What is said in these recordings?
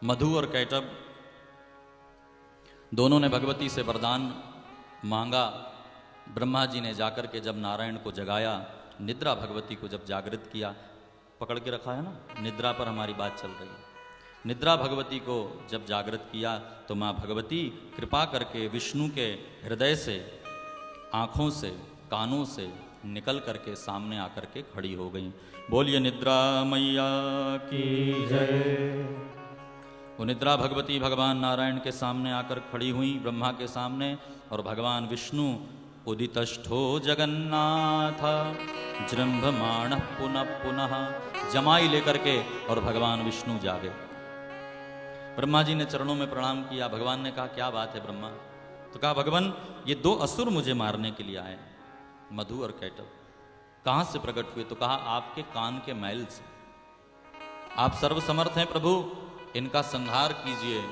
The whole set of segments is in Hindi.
मधु और कैटभ दोनों ने भगवती से वरदान मांगा। ब्रह्मा जी ने जाकर के जब नारायण को जगाया, निद्रा भगवती को जब जागृत किया, पकड़ के रखा है ना, निद्रा पर हमारी बात चल रही है। निद्रा भगवती को जब जागृत किया तो माँ भगवती कृपा करके विष्णु के हृदय से, आँखों से, कानों से निकल करके सामने आकर के खड़ी हो गई। बोलिए निद्रा मैया की जय। वो निद्रा भगवती भगवान नारायण के सामने आकर खड़ी हुई, ब्रह्मा के सामने, और भगवान विष्णु उदितष्ठो जगन्नाथ जृंभमाण पुनः पुनः, जमाई लेकर के और भगवान विष्णु जागे। ब्रह्मा जी ने चरणों में प्रणाम किया। भगवान ने कहा क्या बात है ब्रह्मा? तो कहा भगवान ये दो असुर मुझे मारने के लिए आए, मधु और कैटभ। कहां से प्रकट हुए? तो कहा आपके कान के मैल से। आप सर्वसमर्थ हैं प्रभु, इनका संहार कीजिए।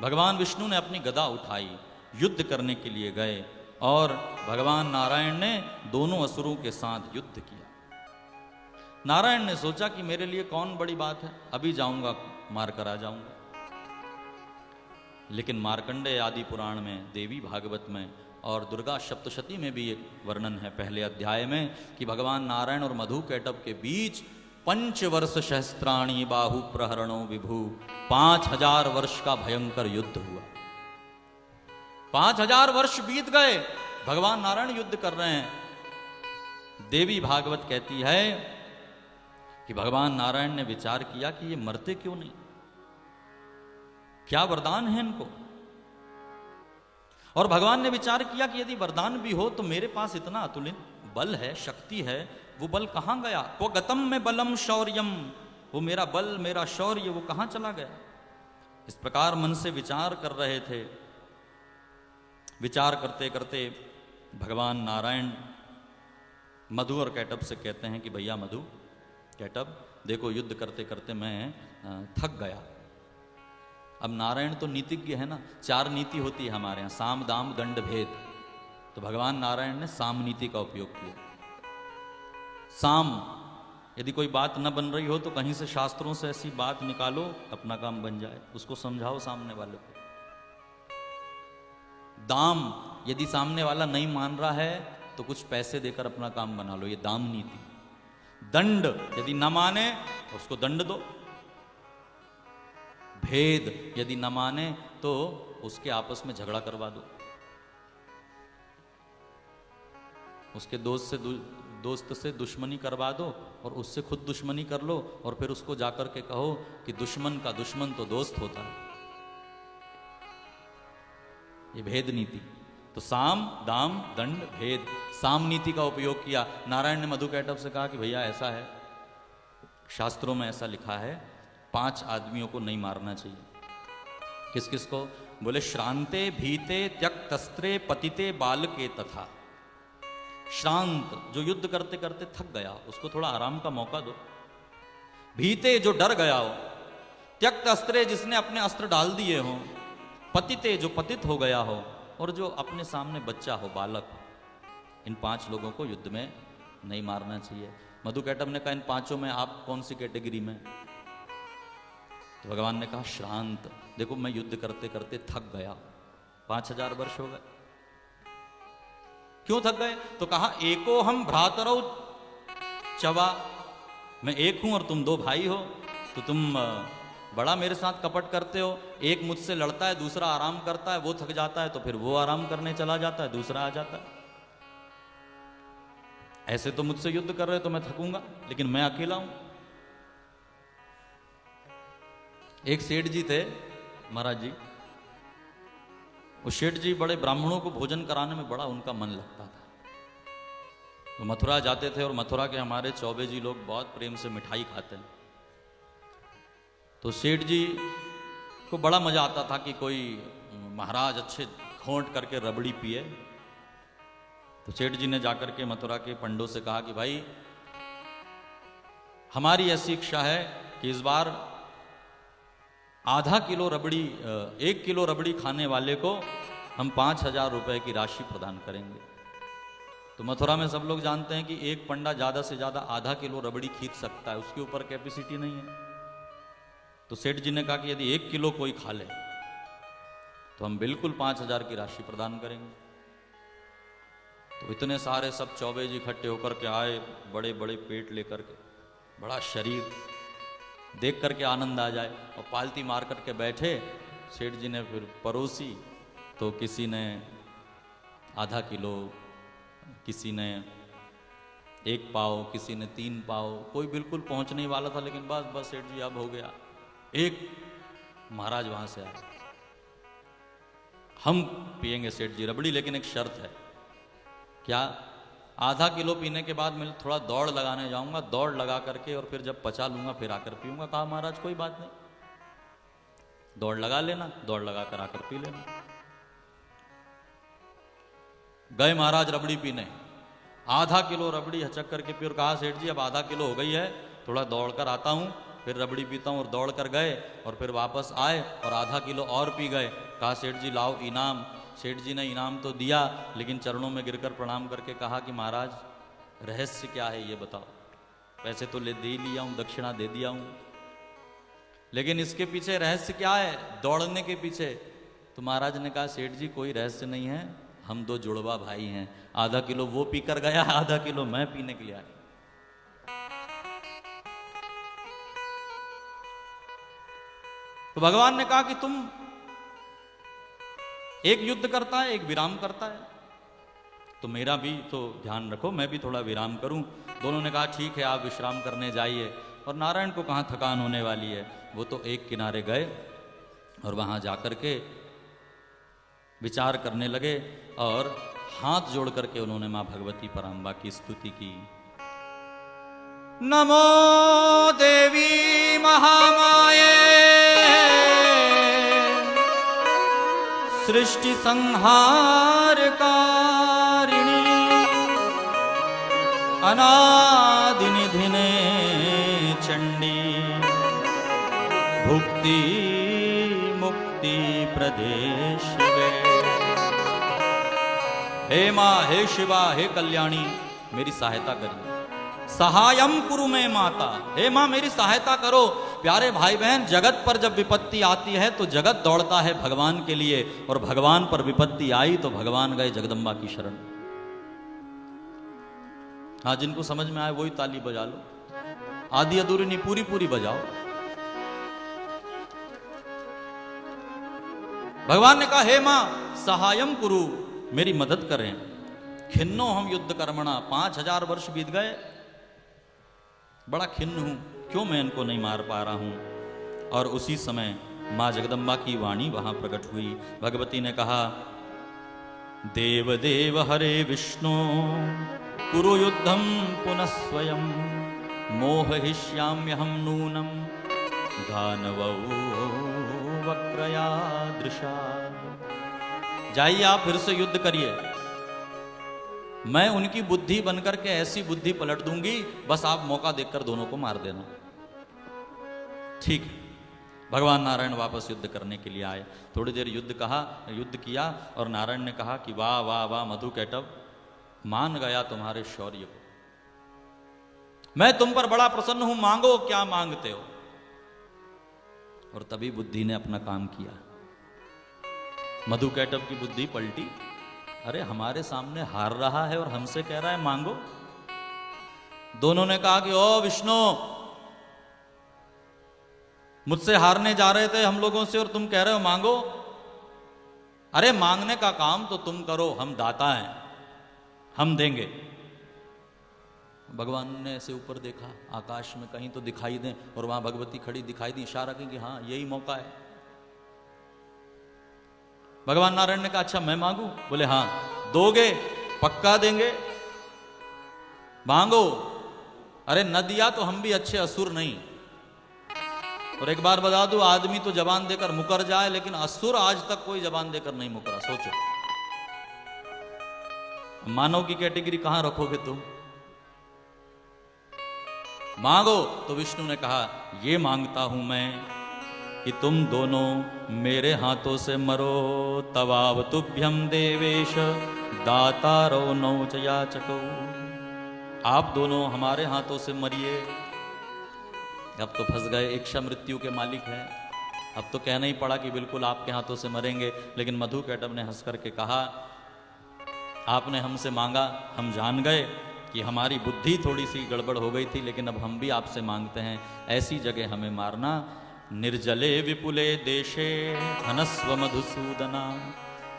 भगवान विष्णु ने अपनी गदा उठाई, युद्ध करने के लिए गए, और भगवान नारायण ने दोनों असुरों के साथ युद्ध किया। नारायण ने सोचा कि मेरे लिए कौन बड़ी बात है, अभी जाऊंगा, मार कर आ जाऊंगा। लेकिन मार्कंडेय आदि पुराण में, देवी भागवत में और दुर्गा सप्तशती में भी एक वर्णन है पहले अध्याय में कि भगवान नारायण और मधु कैटभ के बीच 5 वर्ष सहस्त्राणी बाहु प्रहरणो विभु, 5000 वर्ष का भयंकर युद्ध हुआ। 5000 वर्ष बीत गए, भगवान नारायण युद्ध कर रहे हैं। देवी भागवत कहती है कि भगवान नारायण ने विचार किया कि ये मरते क्यों नहीं, क्या वरदान है इनको। और भगवान ने विचार किया कि यदि वरदान भी हो तो मेरे पास इतना अतुलित बल है, शक्ति है, वो बल कहां गया? वो गतम में बलम शौर्यम, वो मेरा बल, मेरा शौर्य, वो कहां चला गया? इस प्रकार मन से विचार कर रहे थे। विचार करते करते भगवान नारायण मधु और कैटभ से कहते हैं कि भैया मधु कैटभ, देखो युद्ध करते करते मैं थक गया। अब नारायण तो नीतिज्ञ है ना, 4 नीति होती है हमारे यहाँ, साम दाम दंड भेद। तो भगवान नारायण ने साम नीति का उपयोग किया। साम, यदि कोई बात न बन रही हो तो कहीं से शास्त्रों से ऐसी बात निकालो, अपना काम बन जाए, उसको समझाओ सामने वाले को। दाम, यदि सामने वाला नहीं मान रहा है तो कुछ पैसे देकर अपना काम बना लो, ये दाम नीति। दंड, यदि न माने तो उसको दंड दो। भेद, यदि न माने तो उसके आपस में झगड़ा करवा दो, उसके दोस्त से दुश्मनी करवा दो, और उससे खुद दुश्मनी कर लो, और फिर उसको जाकर के कहो कि दुश्मन का दुश्मन तो दोस्त होता है। ये भेद नीति। तो साम दाम दंड भेद, साम नीति का उपयोग किया। नारायण ने मधु कैटभ से कहा कि भैया ऐसा है, शास्त्रों में ऐसा लिखा है 5 आदमियों को नहीं मारना चाहिए। किस किस को? बोले श्रांते भीते त्यक्तस्त्रे पतिते बालके तथा। श्रांत, जो युद्ध करते करते थक गया, उसको थोड़ा आराम का मौका दो। भीते, जो डर गया हो। त्यक्त अस्त्रे, जिसने अपने अस्त्र डाल दिए हो। पतिते, जो पतित हो गया हो, और जो अपने सामने बच्चा हो, बालक हो। इन 5 लोगों को युद्ध में नहीं मारना चाहिए। मधु कैटभ ने कहा इन 5 में आप कौन सी कैटेगरी में? तो भगवान ने कहा श्रांत, देखो मैं युद्ध करते करते थक गया, 5000 वर्ष हो गए। क्यों थक गए? तो कहा एको हम भ्रातरौ चवा, मैं एक हूं और तुम 2 भाई हो, तो तुम बड़ा मेरे साथ कपट करते हो। एक मुझसे लड़ता है, दूसरा आराम करता है, वो थक जाता है तो फिर वो आराम करने चला जाता है, दूसरा आ जाता है। ऐसे तो मुझसे युद्ध कर रहे हो तो मैं थकूंगा, लेकिन मैं अकेला हूं। एक सेठ जी थे, महाराज जी, वो सेठ जी बड़े ब्राह्मणों को भोजन कराने में बड़ा उनका मन लगता था। वो मथुरा जाते थे, और मथुरा के हमारे चौबे जी लोग बहुत प्रेम से मिठाई खाते हैं। तो सेठ जी को बड़ा मजा आता था कि कोई महाराज अच्छे घोंट करके रबड़ी पिए। तो सेठ जी ने जाकर के मथुरा के पंडों से कहा कि भाई हमारी ऐसी इच्छा है कि इस बार आधा किलो रबड़ी, 1 किलो रबड़ी खाने वाले को हम 5000 रुपए की राशि प्रदान करेंगे। तो मथुरा में सब लोग जानते हैं कि एक पंडा ज्यादा से ज्यादा आधा किलो रबड़ी खींच सकता है, उसके ऊपर कैपेसिटी नहीं है। तो सेठ जी ने कहा कि यदि 1 किलो कोई खा ले तो हम बिल्कुल 5,000 की राशि प्रदान करेंगे। तो इतने सारे सब चौबे जी इकट्ठे होकर के आए, बड़े बड़े पेट लेकर के, बड़ा शरीर, देख करके आनंद आ जाए, और पालती मार करके बैठे। सेठ जी ने फिर परोसी, तो किसी ने आधा किलो, किसी ने 1 पाव, किसी ने 3 पाव, कोई बिल्कुल पहुंचने ही वाला था, लेकिन बस बस सेठ जी अब हो गया। एक महाराज वहां से आए, हम पिएंगे सेठ जी रबड़ी, लेकिन एक शर्त है। क्या? आधा किलो पीने के बाद मैं थोड़ा दौड़ लगाने जाऊंगा, दौड़ लगा करके और फिर जब पचा लूंगा फिर आकर पीऊंगा। कहा महाराज कोई बात नहीं, दौड़ लगा लेना, दौड़ लगा कर आकर पी लेना। गए महाराज रबड़ी पीने, आधा किलो रबड़ी हचक करके पी, और कहा सेठ जी अब आधा किलो हो गई है, थोड़ा दौड़ कर आता हूं, फिर रबड़ी पीता हूं। और दौड़ कर गए और फिर वापस आए और आधा किलो और पी गए। कहा सेठ जी लाओ इनाम। सेठ जी ने इनाम तो दिया, लेकिन चरणों में गिरकर प्रणाम करके कहा कि महाराज रहस्य क्या है ये बताओ। पैसे तो ले दे ही लिया हूं, दक्षिणा दे दिया हूं, लेकिन इसके पीछे रहस्य क्या है, दौड़ने के पीछे? तो महाराज ने कहा सेठ जी कोई रहस्य नहीं है, हम 2 जुड़वा भाई हैं, आधा किलो वो पीकर गया, आधा किलो मैं पीने के लिए आया। तो भगवान ने कहा कि तुम, एक युद्ध करता है, एक विराम करता है, तो मेरा भी तो ध्यान रखो, मैं भी थोड़ा विराम करूं। दोनों ने कहा ठीक है आप विश्राम करने जाइए। और नारायण को कहां थकान होने वाली है, वो तो एक किनारे गए और वहां जाकर के विचार करने लगे, और हाथ जोड़ करके उन्होंने मां भगवती परांबा की स्तुति की। नमो देवी महामाये सृष्टि संहार कारिणी अनादि निधिने चंडी भुक्ति मुक्ति प्रदेश वे। हे माँ, हे शिवा, हे कल्याणी, मेरी सहायता करिए। सहायम कुरु में माता, हे माँ मेरी सहायता करो। प्यारे भाई बहन, जगत पर जब विपत्ति आती है तो जगत दौड़ता है भगवान के लिए, और भगवान पर विपत्ति आई तो भगवान गए जगदम्बा की शरण। हाँ, जिनको समझ में आए वही ताली बजा लो, आधी अधूरी नहीं, पूरी पूरी बजाओ। भगवान ने कहा हे मां सहायम कुरु, मेरी मदद करें। खिन्नो हम युद्ध कर्मणा, 5000 वर्ष बीत गए, बड़ा खिन्न हूं, क्यों मैं इनको नहीं मार पा रहा हूं। और उसी समय मां जगदम्बा की वाणी वहां प्रकट हुई। भगवती ने कहा देव देव हरे विष्णु कुरु युद्धम पुनः स्वयं मोहयिष्याम्यहं नूनम दानवौ वक्रया दृशा। जाइए आप फिर से युद्ध करिए, मैं उनकी बुद्धि बनकर के ऐसी बुद्धि पलट दूंगी, बस आप मौका देखकर दोनों को मार देना। ठीक है, भगवान नारायण वापस युद्ध करने के लिए आए। थोड़ी देर युद्ध किया और नारायण ने कहा कि वाह वाह वाह मधुकैटभ, मान गया तुम्हारे शौर्य को, मैं तुम पर बड़ा प्रसन्न हूं, मांगो क्या मांगते हो। और तभी बुद्धि ने अपना काम किया, मधुकैटभ की बुद्धि पलटी। अरे हमारे सामने हार रहा है और हमसे कह रहा है मांगो। दोनों ने कहा कि ओ विष्णु, मुझसे हारने जा रहे थे हम लोगों से और तुम कह रहे हो मांगो। अरे मांगने का काम तो तुम करो, हम दाता हैं, हम देंगे। भगवान ने ऐसे ऊपर देखा, आकाश में कहीं तो दिखाई दें, और वहां भगवती खड़ी दिखाई दी, इशारा की कि हाँ यही मौका है। भगवान नारायण ने कहा अच्छा मैं मांगू? बोले हाँ। दोगे? पक्का देंगे, मांगो। अरे न दिया तो हम भी अच्छे असुर नहीं। और एक बार बता दूं, आदमी तो जबान देकर मुकर जाए, लेकिन असुर आज तक कोई जबान देकर नहीं मुकरा। सोचो, मानव की कैटेगरी कहां रखोगे तुम? मांगो। तो विष्णु ने कहा ये मांगता हूं मैं कि तुम दोनों मेरे हाथों से मरो, तवाव तुभ्यम देवेश दातारो नौ याचको। आप दोनों हमारे हाथों से मरिए, अब तो फंस गए, इच्छा मृत्यु के मालिक है। अब तो कहना ही पड़ा कि बिल्कुल आपके हाथों से मरेंगे। लेकिन मधु कैटभ ने हंस करके कहा, आपने हमसे मांगा, हम जान गए कि हमारी बुद्धि थोड़ी सी गड़बड़ हो गई थी, लेकिन अब हम भी आपसे मांगते हैं, ऐसी जगह हमें मारना, निर्जले विपुले देशे हनस्व मधुसूदना,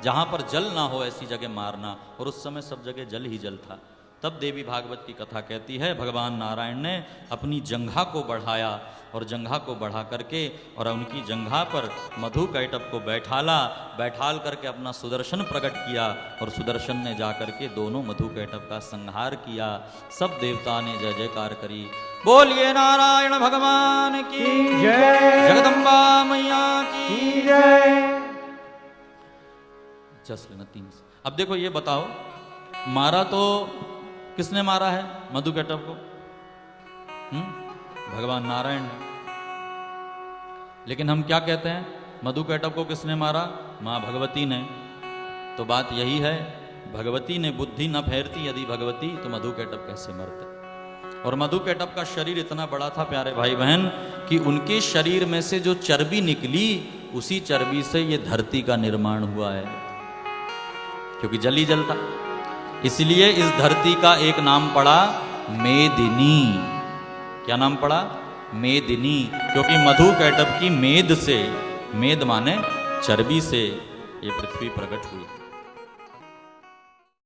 जहां पर जल ना हो ऐसी जगह मारना। और उस समय सब जगह जल ही जल था। तब देवी भागवत की कथा कहती है, भगवान नारायण ने अपनी जंघा को बढ़ाया और जंघा को बढ़ा करके और उनकी जंघा पर मधु कैटभ को बैठाल करके अपना सुदर्शन प्रकट किया और सुदर्शन ने जा करके दोनों मधु कैटभ का संहार किया। सब देवता ने जय जयकार करी। बोलिए नारायण भगवान की जय, जगदम्बा मैया की जय। जस लेना 3 से। अब देखो ये बताओ, मारा तो किसने मारा है मधु कैटभ को? भगवान नारायण ने। लेकिन हम क्या कहते हैं, मधु कैटभ को किसने मारा? मां भगवती ने। तो बात यही है, भगवती ने बुद्धि न फेरती यदि भगवती, तो मधु कैटभ कैसे मरते? और मधु कैटभ का शरीर इतना बड़ा था प्यारे भाई बहन कि उनके शरीर में से जो चर्बी निकली, उसी चर्बी से ये धरती का निर्माण हुआ है, क्योंकि जल ही जल था। इसलिए इस धरती का एक नाम पड़ा मेदिनी। क्या नाम पड़ा? मेदिनी। क्योंकि मधु कैटभ की मेद से, मेद माने चर्बी से, ये पृथ्वी प्रकट हुई।